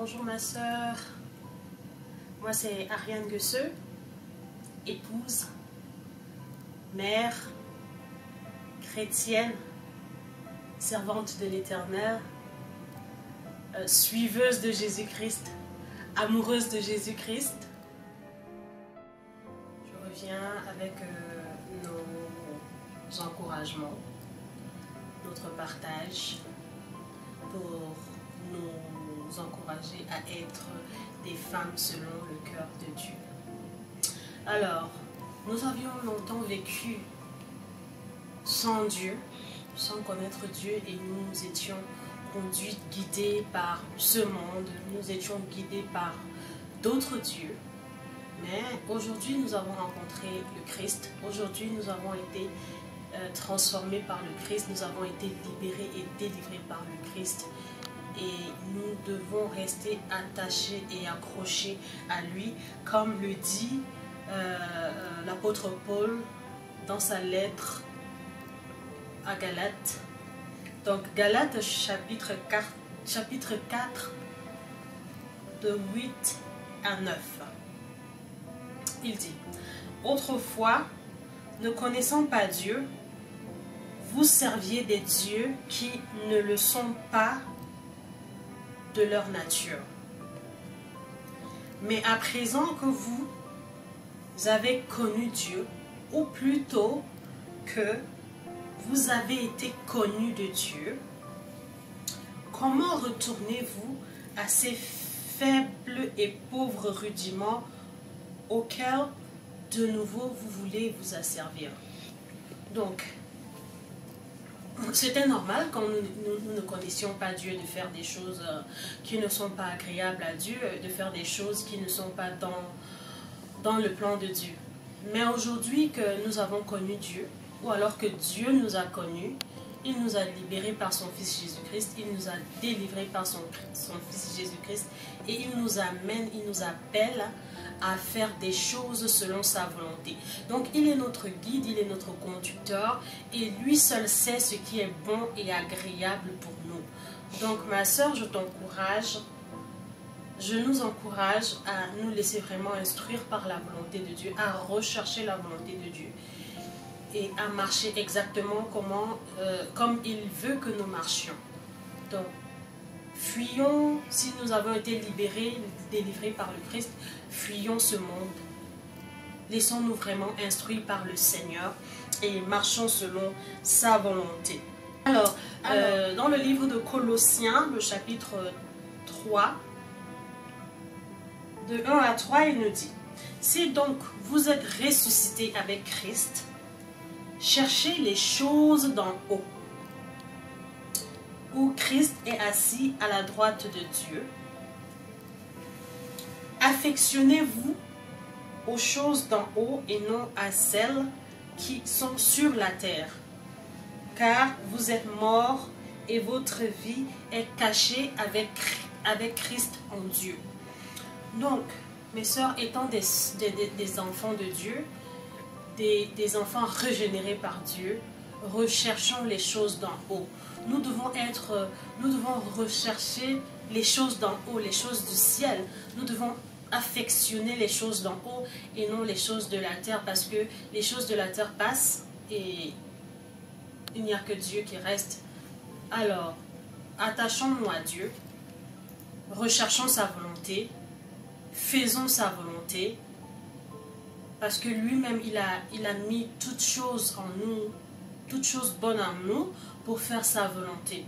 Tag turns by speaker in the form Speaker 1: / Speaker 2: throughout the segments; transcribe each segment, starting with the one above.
Speaker 1: Bonjour ma soeur, moi c'est Ariane Guesseux, épouse, mère, chrétienne, servante de l'Éternel, suiveuse de Jésus-Christ, amoureuse de Jésus-Christ. Je reviens avec nos encouragements, notre partage pour nous encourager à être des femmes selon le cœur de Dieu. Alors, nous avions longtemps vécu sans Dieu, sans connaître Dieu, et nous étions conduits, guidés par ce monde, nous étions guidés par d'autres dieux. Mais aujourd'hui, nous avons rencontré le Christ. Aujourd'hui, nous avons été transformés par le Christ. Nous avons été libérés et délivrés par le Christ. Et nous devons rester attachés et accrochés à lui, comme le dit l'apôtre Paul dans sa lettre à Galates. Donc Galates chapitre 4 de 8 à 9. Il dit: autrefois, ne connaissant pas Dieu, vous serviez des dieux qui ne le sont pas de leur nature. Mais à présent que vous avez connu Dieu, ou plutôt que vous avez été connus de Dieu, comment retournez-vous à ces faibles et pauvres rudiments auxquels de nouveau vous voulez vous asservir? Donc, c'était normal quand nous ne connaissions pas Dieu de faire des choses qui ne sont pas agréables à Dieu, de faire des choses qui ne sont pas dans le plan de Dieu. Mais aujourd'hui que nous avons connu Dieu, ou alors que Dieu nous a connus, il nous a libérés par son Fils Jésus-Christ, il nous a délivrés par son Fils Jésus-Christ, et il nous amène, il nous appelle à faire des choses selon sa volonté. Donc il est notre guide, il est notre conducteur, et lui seul sait ce qui est bon et agréable pour nous. Donc ma soeur, je t'encourage, je nous encourage à nous laisser vraiment instruire par la volonté de Dieu, à rechercher la volonté de Dieu et à marcher exactement comme il veut que nous marchions. Donc fuyons, si nous avons été libérés, délivrés par le Christ, fuyons ce monde. Laissons-nous vraiment instruire par le Seigneur et marchons selon sa volonté. Alors, dans le livre de Colossiens, le chapitre 3, de 1 à 3, il nous dit: si donc vous êtes ressuscités avec Christ, cherchez les choses d'en haut, où Christ est assis à la droite de Dieu. Affectionnez-vous aux choses d'en haut et non à celles qui sont sur la terre, car vous êtes morts et votre vie est cachée avec Christ en Dieu. Donc, mes sœurs, étant des enfants de Dieu, des enfants régénérés par Dieu, recherchons les choses d'en haut. Nous devons rechercher les choses d'en haut, les choses du ciel. Nous devons affectionner les choses d'en haut et non les choses de la terre, parce que les choses de la terre passent et il n'y a que Dieu qui reste. Alors, attachons-nous à Dieu, recherchons sa volonté, faisons sa volonté, parce que lui-même, il a mis toutes choses en nous, toutes choses bonnes en nous pour faire sa volonté.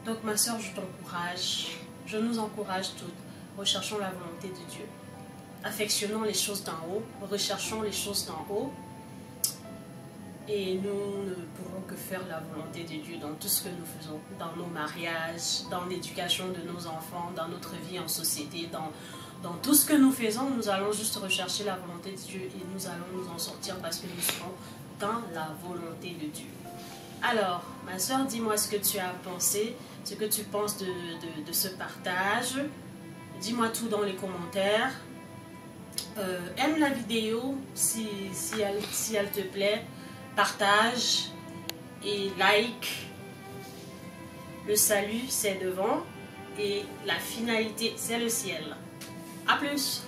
Speaker 1: Donc ma soeur, je t'encourage, je nous encourage toutes, recherchons la volonté de Dieu. Affectionnons les choses d'en haut, recherchons les choses d'en haut, et nous ne pourrons que faire la volonté de Dieu dans tout ce que nous faisons, dans nos mariages, dans l'éducation de nos enfants, dans notre vie en société, dans tout ce que nous faisons. Nous allons juste rechercher la volonté de Dieu et nous allons nous en sortir parce que nous serons dans la volonté de Dieu. Alors, ma soeur, dis-moi ce que tu as pensé, ce que tu penses de ce partage. Dis-moi tout dans les commentaires. Aime la vidéo si elle te plaît. Partage et like. Le salut, c'est devant. et la finalité, c'est le ciel. À plus!